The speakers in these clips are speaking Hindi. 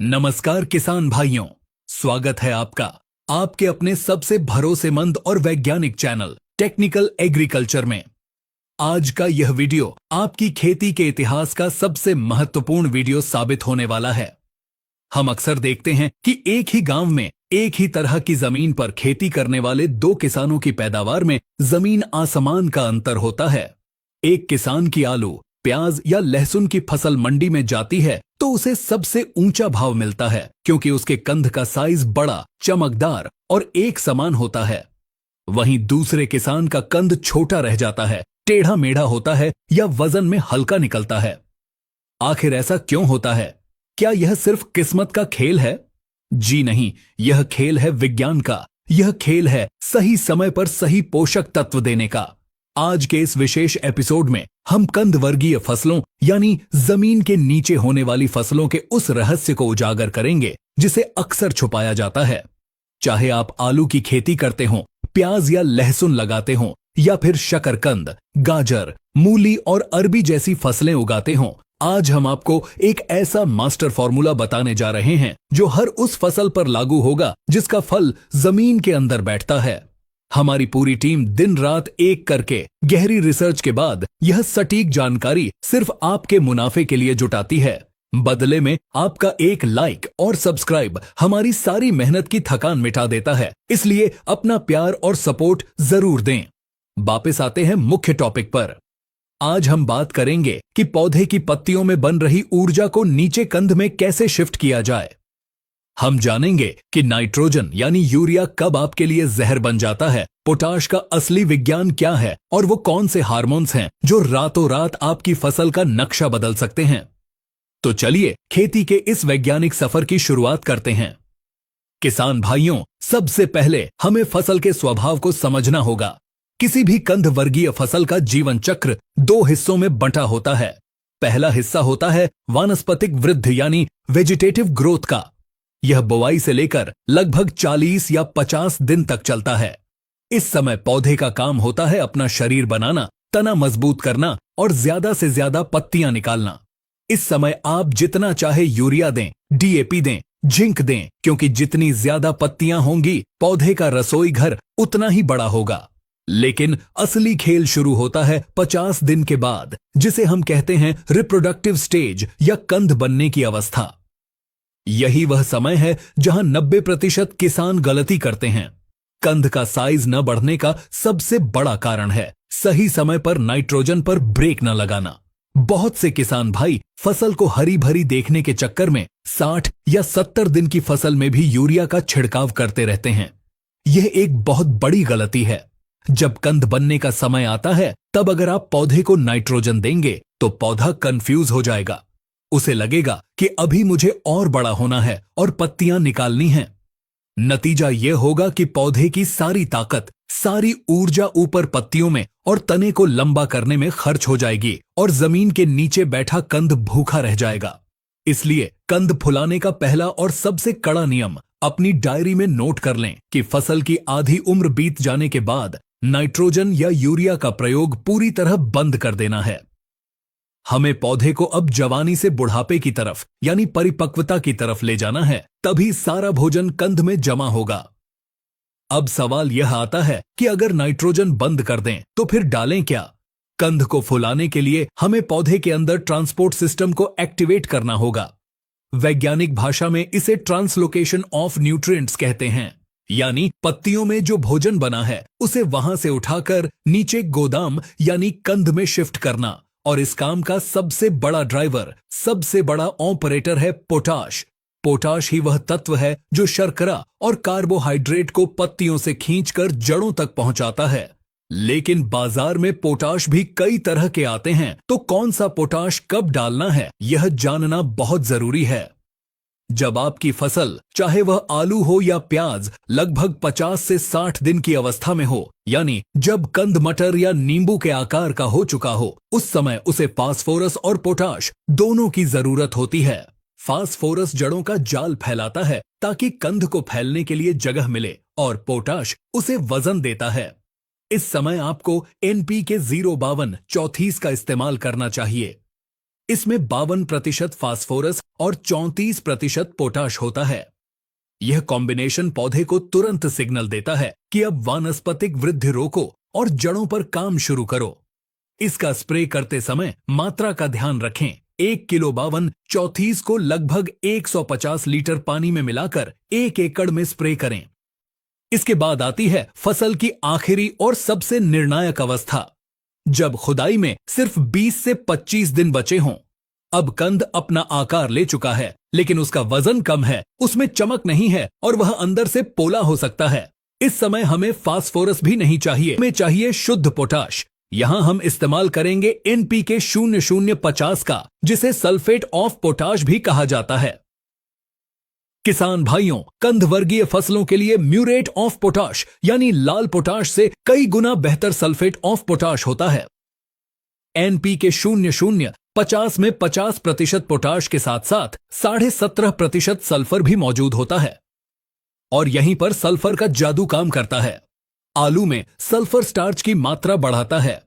नमस्कार किसान भाइयों, स्वागत है आपका आपके अपने सबसे भरोसेमंद और वैज्ञानिक चैनल टेक्निकल एग्रीकल्चर में। आज का यह वीडियो आपकी खेती के इतिहास का सबसे महत्वपूर्ण वीडियो साबित होने वाला है। हम अक्सर देखते हैं कि एक ही गांव में एक ही तरह की जमीन पर खेती करने वाले दो किसानों की पैदावार में जमीन आसमान का अंतर होता है। एक किसान की आलू, प्याज या लहसुन की फसल मंडी में जाती है तो उसे सबसे ऊंचा भाव मिलता है क्योंकि उसके कंद का साइज बड़ा, चमकदार और एक समान होता है। वहीं दूसरे किसान का कंद छोटा रह जाता है, टेढ़ा मेढ़ा होता है या वजन में हल्का निकलता है। आखिर ऐसा क्यों होता है? क्या यह सिर्फ किस्मत का खेल है? जी नहीं, यह खेल है विज्ञान का। यह खेल है सही समय पर सही पोषक तत्व देने का। आज के इस विशेष एपिसोड में हम कंद वर्गीय फसलों यानी जमीन के नीचे होने वाली फसलों के उस रहस्य को उजागर करेंगे जिसे अक्सर छुपाया जाता है। चाहे आप आलू की खेती करते हो, प्याज या लहसुन लगाते हो या फिर शकरकंद, गाजर, मूली और अरबी जैसी फसलें उगाते हो, आज हम आपको एक ऐसा मास्टर फॉर्मूला बताने जा रहे हैं जो हर उस फसल पर लागू होगा जिसका फल जमीन के अंदर बैठता है। हमारी पूरी टीम दिन रात एक करके गहरी रिसर्च के बाद यह सटीक जानकारी सिर्फ आपके मुनाफे के लिए जुटाती है। बदले में आपका एक लाइक और सब्सक्राइब हमारी सारी मेहनत की थकान मिटा देता है, इसलिए अपना प्यार और सपोर्ट जरूर दें। वापस आते हैं मुख्य टॉपिक पर। आज हम बात करेंगे कि पौधे की पत्तियों में बन रही ऊर्जा को नीचे कंद में कैसे शिफ्ट किया जाए। हम जानेंगे कि नाइट्रोजन यानी यूरिया कब आपके लिए जहर बन जाता है, पोटाश का असली विज्ञान क्या है और वो कौन से हार्मोन्स हैं जो रातों रात आपकी फसल का नक्शा बदल सकते हैं। तो चलिए खेती के इस वैज्ञानिक सफर की शुरुआत करते हैं। किसान भाइयों, सबसे पहले हमें फसल के स्वभाव को समझना होगा। किसी भी कंद वर्गीय फसल का जीवन चक्र दो हिस्सों में बंटा होता है। पहला हिस्सा होता है वानस्पतिक वृद्धि यानी वेजिटेटिव ग्रोथ का। यह बुवाई से लेकर लगभग 40 या 50 दिन तक चलता है। इस समय पौधे का काम होता है अपना शरीर बनाना, तना मजबूत करना और ज्यादा से ज्यादा पत्तियां निकालना। इस समय आप जितना चाहे यूरिया दें, डीएपी दें, जिंक दें, क्योंकि जितनी ज्यादा पत्तियां होंगी पौधे का रसोई घर उतना ही बड़ा होगा। लेकिन असली खेल शुरू होता है 50 दिन के बाद, जिसे हम कहते हैं रिप्रोडक्टिव स्टेज या कंद बनने की अवस्था। यही वह समय है जहां 90% किसान गलती करते हैं। कंद का साइज न बढ़ने का सबसे बड़ा कारण है सही समय पर नाइट्रोजन पर ब्रेक न लगाना। बहुत से किसान भाई फसल को हरी भरी देखने के चक्कर में 60 या 70 दिन की फसल में भी यूरिया का छिड़काव करते रहते हैं। यह एक बहुत बड़ी गलती है। जब कंद बनने का समय आता है तब अगर आप पौधे को नाइट्रोजन देंगे तो पौधा कंफ्यूज हो जाएगा। उसे लगेगा कि अभी मुझे और बड़ा होना है और पत्तियां निकालनी हैं। नतीजा यह होगा कि पौधे की सारी ताकत, सारी ऊर्जा ऊपर पत्तियों में और तने को लंबा करने में खर्च हो जाएगी और जमीन के नीचे बैठा कंद भूखा रह जाएगा। इसलिए कंद फुलाने का पहला और सबसे कड़ा नियम अपनी डायरी में नोट कर लें कि फसल की आधी उम्र बीत जाने के बाद नाइट्रोजन या यूरिया का प्रयोग पूरी तरह बंद कर देना है। हमें पौधे को अब जवानी से बुढ़ापे की तरफ यानी परिपक्वता की तरफ ले जाना है, तभी सारा भोजन कंद में जमा होगा। अब सवाल यह आता है कि अगर नाइट्रोजन बंद कर दें तो फिर डालें क्या? कंद को फुलाने के लिए हमें पौधे के अंदर ट्रांसपोर्ट सिस्टम को एक्टिवेट करना होगा। वैज्ञानिक भाषा में इसे ट्रांसलोकेशन ऑफ न्यूट्रिएंट्स कहते हैं, यानी पत्तियों में जो भोजन बना है उसे वहां से उठाकर नीचे गोदाम यानी कंद में शिफ्ट करना। और इस काम का सबसे बड़ा ड्राइवर, सबसे बड़ा ऑपरेटर है पोटाश। पोटाश ही वह तत्व है जो शर्करा और कार्बोहाइड्रेट को पत्तियों से खींचकर जड़ों तक पहुंचाता है। लेकिन बाजार में पोटाश भी कई तरह के आते हैं, तो कौन सा पोटाश कब डालना है यह जानना बहुत जरूरी है। जब आपकी फसल, चाहे वह आलू हो या प्याज, लगभग 50 से 60 दिन की अवस्था में हो, यानी जब कंद मटर या नींबू के आकार का हो चुका हो, उस समय उसे फास्फोरस और पोटाश दोनों की जरूरत होती है। फास्फोरस जड़ों का जाल फैलाता है ताकि कंद को फैलने के लिए जगह मिले और पोटाश उसे वजन देता है। इस समय आपको NPK 052 34 का इस्तेमाल करना चाहिए। इसमें 52% फास्फोरस और 34% पोटाश होता है। यह कॉम्बिनेशन पौधे को तुरंत सिग्नल देता है कि अब वानस्पतिक वृद्धि रोको और जड़ों पर काम शुरू करो। इसका स्प्रे करते समय मात्रा का ध्यान रखें। 1 किलो 52-34 को लगभग 150 लीटर पानी में मिलाकर 1 एकड़ में स्प्रे करें। इसके बाद आती है फसल की आखिरी और सबसे निर्णायक अवस्था, जब खुदाई में सिर्फ 20 से 25 दिन बचे हों। अब कंद अपना आकार ले चुका है, लेकिन उसका वजन कम है, उसमें चमक नहीं है और वह अंदर से पोला हो सकता है। इस समय हमें फास्फोरस भी नहीं चाहिए, हमें चाहिए शुद्ध पोटाश। यहां हम इस्तेमाल करेंगे एनपीके 0050 का, जिसे सल्फेट ऑफ पोटाश भी कहा जाता है। किसान भाइयों, कंद वर्गीय फसलों के लिए म्यूरेट ऑफ पोटाश यानी लाल पोटाश से कई गुना बेहतर सल्फेट ऑफ पोटाश होता है। एनपीके 0050 में 50% पोटाश के साथ साथ 17.5% सल्फर भी मौजूद होता है और यहीं पर सल्फर का जादू काम करता है। आलू में सल्फर स्टार्च की मात्रा बढ़ाता है।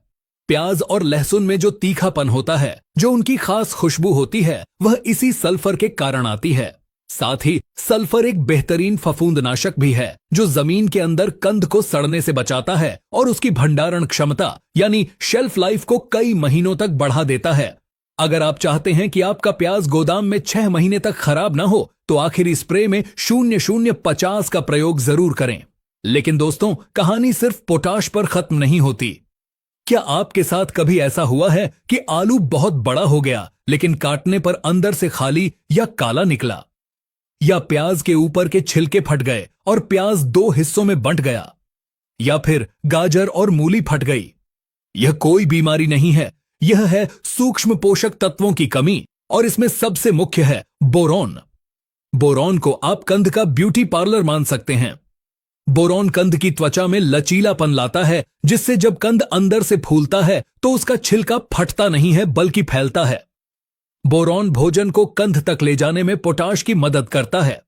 प्याज और लहसुन में जो तीखापन होता है, जो उनकी खास खुशबू होती है, वह इसी सल्फर के कारण आती है। साथ ही सल्फर एक बेहतरीन फफूंदनाशक भी है, जो जमीन के अंदर कंद को सड़ने से बचाता है और उसकी भंडारण क्षमता यानी शेल्फ लाइफ को कई महीनों तक बढ़ा देता है। अगर आप चाहते हैं कि आपका प्याज गोदाम में 6 महीने तक खराब ना हो, तो आखिरी स्प्रे में 0050 का प्रयोग जरूर करें। लेकिन दोस्तों, कहानी सिर्फ पोटाश पर खत्म नहीं होती। क्या आपके साथ कभी ऐसा हुआ है कि आलू बहुत बड़ा हो गया, लेकिन काटने पर अंदर से खाली या काला निकला? या प्याज के ऊपर के छिलके फट गए और प्याज 2 हिस्सों में बंट गया? या फिर गाजर और मूली फट गई? यह कोई बीमारी नहीं है, यह है सूक्ष्म पोषक तत्वों की कमी, और इसमें सबसे मुख्य है बोरॉन। बोरॉन को आप कंद का ब्यूटी पार्लर मान सकते हैं। बोरॉन कंद की त्वचा में लचीलापन लाता है, जिससे जब कंद अंदर से फूलता है तो उसका छिलका फटता नहीं है बल्कि फैलता है। बोरॉन भोजन को कंद तक ले जाने में पोटाश की मदद करता है।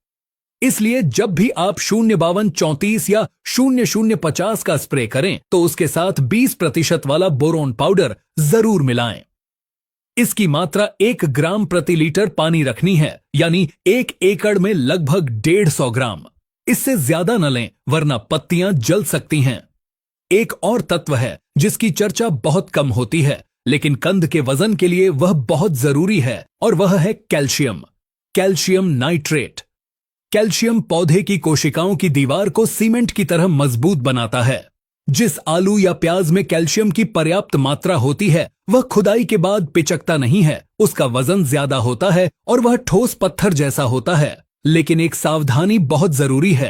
इसलिए जब भी आप 052-34 या 0050 का स्प्रे करें तो उसके साथ 20% वाला बोरॉन पाउडर जरूर मिलाएं। इसकी मात्रा 1 ग्राम प्रति लीटर पानी रखनी है, यानी 1 एकड़ में लगभग 150 ग्राम। इससे ज्यादा न लें, वरना पत्तियां जल सकती हैं। एक और तत्व है जिसकी चर्चा बहुत कम होती है, लेकिन कंद के वजन के लिए वह बहुत जरूरी है, और वह है कैल्शियम। Calcium nitrate. कैल्शियम पौधे की कोशिकाओं की दीवार को सीमेंट की तरह मजबूत बनाता है। जिस आलू या प्याज में कैल्शियम की पर्याप्त मात्रा होती है, वह खुदाई के बाद पिचकता नहीं है, उसका वजन ज्यादा होता है और वह ठोस पत्थर जैसा होता है। लेकिन एक सावधानी बहुत जरूरी है।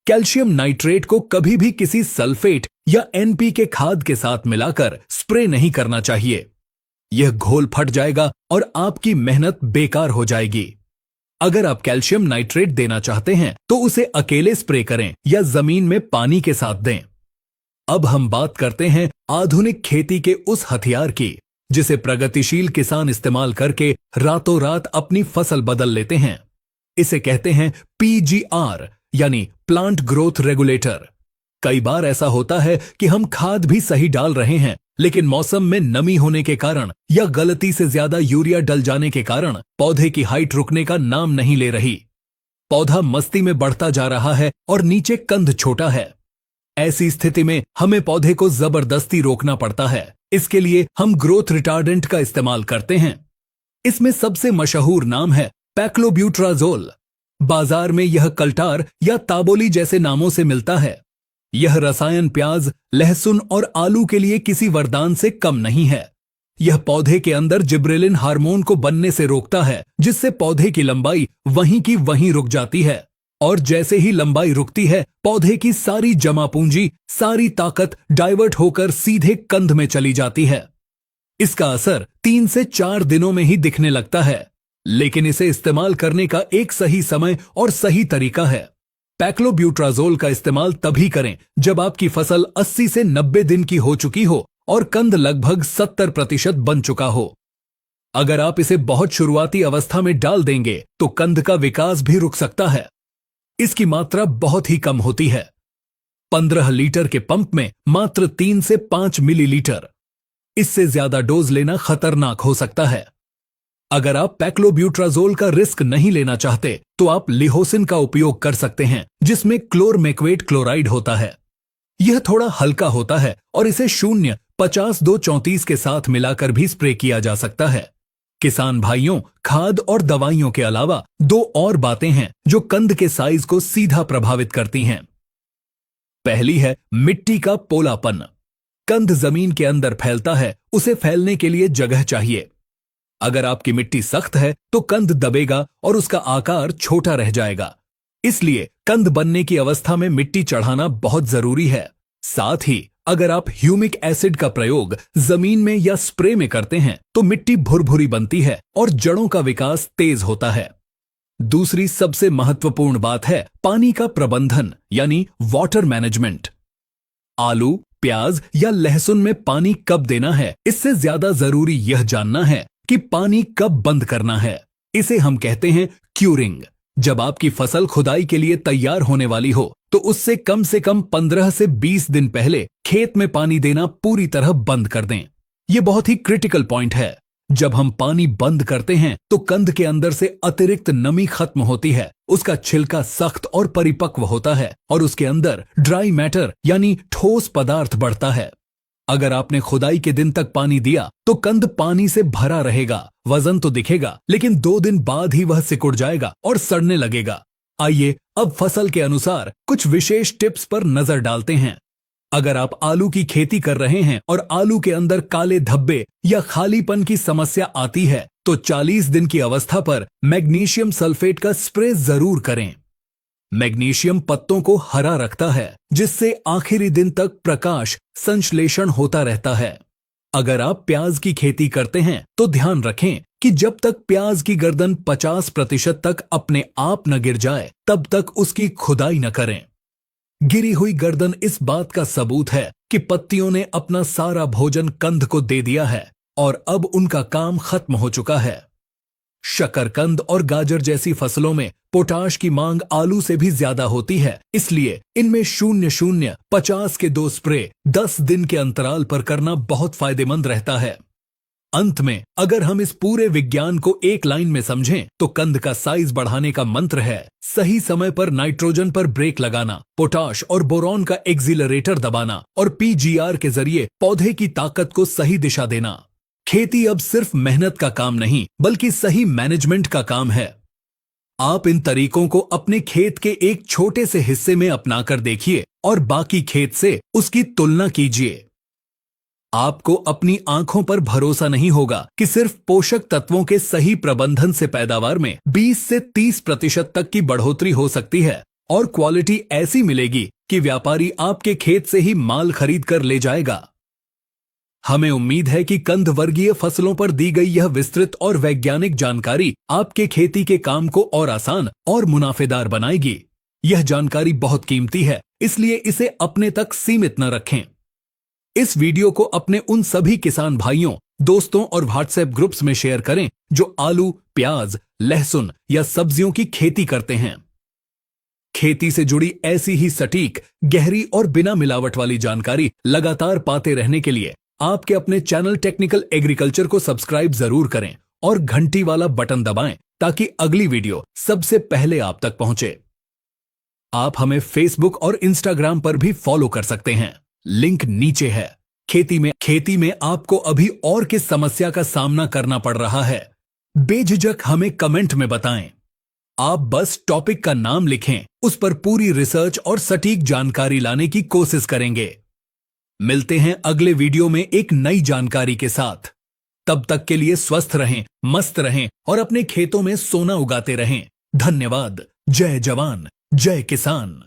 कैल्शियम नाइट्रेट को कभी भी किसी सल्फेट या एनपीके खाद के साथ मिलाकर स्प्रे नहीं करना चाहिए। यह घोल फट जाएगा और आपकी मेहनत बेकार हो जाएगी। अगर आप कैल्शियम नाइट्रेट देना चाहते हैं तो उसे अकेले स्प्रे करें या जमीन में पानी के साथ दें। अब हम बात करते हैं आधुनिक खेती के उस हथियार की, जिसे प्रगतिशील किसान इस्तेमाल करके रातों रात अपनी फसल बदल लेते हैं। इसे कहते हैं पीजीआर यानी प्लांट ग्रोथ रेगुलेटर। कई बार ऐसा होता है कि हम खाद भी सही डाल रहे हैं, लेकिन मौसम में नमी होने के कारण या गलती से ज्यादा यूरिया डल जाने के कारण पौधे की हाइट रुकने का नाम नहीं ले रही। पौधा मस्ती में बढ़ता जा रहा है और नीचे कंद छोटा है। ऐसी स्थिति में हमें पौधे को जबरदस्ती रोकना पड़ता है। इसके लिए हम ग्रोथ रिटार्डेंट का इस्तेमाल करते हैं। इसमें सबसे मशहूर नाम है पैक्लोब्यूट्राजोल। बाजार में यह कल्टार या ताबोली जैसे नामों से मिलता है। यह रसायन प्याज, लहसुन और आलू के लिए किसी वरदान से कम नहीं है। यह पौधे के अंदर जिब्रेलिन हार्मोन को बनने से रोकता है, जिससे पौधे की लंबाई वहीं की वहीं रुक जाती है। और जैसे ही लंबाई रुकती है, पौधे की सारी जमा पूंजी, सारी ताकत डाइवर्ट होकर सीधे कंद में चली जाती है। इसका असर 3 से 4 दिनों में ही दिखने लगता है, लेकिन इसे इस्तेमाल करने का एक सही समय और सही तरीका है। पैक्लोब्यूट्राजोल का इस्तेमाल तभी करें जब आपकी फसल 80 से 90 दिन की हो चुकी हो और कंद लगभग 70% बन चुका हो। अगर आप इसे बहुत शुरुआती अवस्था में डाल देंगे तो कंद का विकास भी रुक सकता है। इसकी मात्रा बहुत ही कम होती है। 15 लीटर के पंप में मात्र 3 से 5 मिलीलीटर। इससे ज्यादा डोज लेना खतरनाक हो सकता है। अगर आप पैक्लोब्यूट्राजोल का रिस्क नहीं लेना चाहते तो आप लिहोसिन का उपयोग कर सकते हैं, जिसमें क्लोरमेक्वेट क्लोराइड होता है। यह थोड़ा हल्का होता है और इसे 0.50-2-34 के साथ मिलाकर भी स्प्रे किया जा सकता है। किसान भाइयों, खाद और दवाइयों के अलावा 2 और बातें हैं जो कंद के साइज को सीधा प्रभावित करती हैं। पहली है मिट्टी का पोलापन। कंद जमीन के अंदर फैलता है, उसे फैलने के लिए जगह चाहिए। अगर आपकी मिट्टी सख्त है तो कंद दबेगा और उसका आकार छोटा रह जाएगा। इसलिए कंद बनने की अवस्था में मिट्टी चढ़ाना बहुत जरूरी है। साथ ही अगर आप ह्यूमिक एसिड का प्रयोग जमीन में या स्प्रे में करते हैं तो मिट्टी भुरभुरी बनती है और जड़ों का विकास तेज होता है। दूसरी सबसे महत्वपूर्ण बात है पानी का प्रबंधन, यानी वाटर मैनेजमेंट। आलू, प्याज या लहसुन में पानी कब देना है, इससे ज्यादा जरूरी यह जानना है कि पानी कब बंद करना है। इसे हम कहते हैं क्यूरिंग। जब आपकी फसल खुदाई के लिए तैयार होने वाली हो तो उससे कम से कम 15 से 20 दिन पहले खेत में पानी देना पूरी तरह बंद कर दें। यह बहुत ही क्रिटिकल पॉइंट है। जब हम पानी बंद करते हैं तो कंद के अंदर से अतिरिक्त नमी खत्म होती है, उसका छिलका सख्त और परिपक्व होता है और उसके अंदर ड्राई मैटर यानी ठोस पदार्थ बढ़ता है। अगर आपने खुदाई के दिन तक पानी दिया तो कंद पानी से भरा रहेगा, वजन तो दिखेगा, लेकिन 2 दिन बाद ही वह सिकुड़ जाएगा और सड़ने लगेगा। आइए अब फसल के अनुसार कुछ विशेष टिप्स पर नजर डालते हैं। अगर आप आलू की खेती कर रहे हैं और आलू के अंदर काले धब्बे या खालीपन की समस्या आती है तो 40 दिन की अवस्था पर मैग्नीशियम सल्फेट का स्प्रे जरूर करें। मैग्नीशियम पत्तों को हरा रखता है, जिससे आखिरी दिन तक प्रकाश संश्लेषण होता रहता है। अगर आप प्याज की खेती करते हैं तो ध्यान रखें कि जब तक प्याज की गर्दन 50% तक अपने आप न गिर जाए तब तक उसकी खुदाई न करें। गिरी हुई गर्दन इस बात का सबूत है कि पत्तियों ने अपना सारा भोजन कंद को दे दिया है और अब उनका काम खत्म हो चुका है। शकरकंद और गाजर जैसी फसलों में पोटाश की मांग आलू से भी ज्यादा होती है, इसलिए इनमें 0-0-50 के 2 स्प्रे 10 दिन के अंतराल पर करना बहुत फायदेमंद रहता है। अंत में अगर हम इस पूरे विज्ञान को एक लाइन में समझें तो कंद का साइज बढ़ाने का मंत्र है सही समय पर नाइट्रोजन पर ब्रेक लगाना, पोटाश और बोरॉन का एक्सीलरेटर दबाना और पीजीआर के जरिए पौधे की ताकत को सही दिशा देना। खेती अब सिर्फ मेहनत का काम नहीं बल्कि सही मैनेजमेंट का काम है। आप इन तरीकों को अपने खेत के एक छोटे से हिस्से में अपनाकर देखिए और बाकी खेत से उसकी तुलना कीजिए। आपको अपनी आंखों पर भरोसा नहीं होगा कि सिर्फ पोषक तत्वों के सही प्रबंधन से पैदावार में 20 से 30% तक की बढ़ोतरी हो सकती है और क्वालिटी ऐसी मिलेगी कि व्यापारी आपके खेत से ही माल खरीद कर ले जाएगा। हमें उम्मीद है कि कंद वर्गीय फसलों पर दी गई यह विस्तृत और वैज्ञानिक जानकारी आपके खेती के काम को और आसान और मुनाफेदार बनाएगी। यह जानकारी बहुत कीमती है, इसलिए इसे अपने तक सीमित न रखें। इस वीडियो को अपने उन सभी किसान भाइयों, दोस्तों और व्हाट्सएप ग्रुप्स में शेयर करें जो आलू, प्याज, लहसुन या सब्जियों की खेती करते हैं। खेती से जुड़ी ऐसी ही सटीक, गहरी और बिना मिलावट वाली जानकारी लगातार पाते रहने के लिए आपके अपने चैनल टेक्निकल एग्रीकल्चर को सब्सक्राइब जरूर करें और घंटी वाला बटन दबाएं ताकि अगली वीडियो सबसे पहले आप तक पहुंचे। आप हमें फेसबुक और इंस्टाग्राम पर भी फॉलो कर सकते हैं, लिंक नीचे है। खेती में आपको अभी और किस समस्या का सामना करना पड़ रहा है, बेझिझक हमें कमेंट में बताएं। आप बस टॉपिक का नाम लिखें, उस पर पूरी रिसर्च और सटीक जानकारी लाने की कोशिश करेंगे। मिलते हैं अगले वीडियो में एक नई जानकारी के साथ। तब तक के लिए स्वस्थ रहें, मस्त रहें और अपने खेतों में सोना उगाते रहें। धन्यवाद। जय जवान, जय किसान।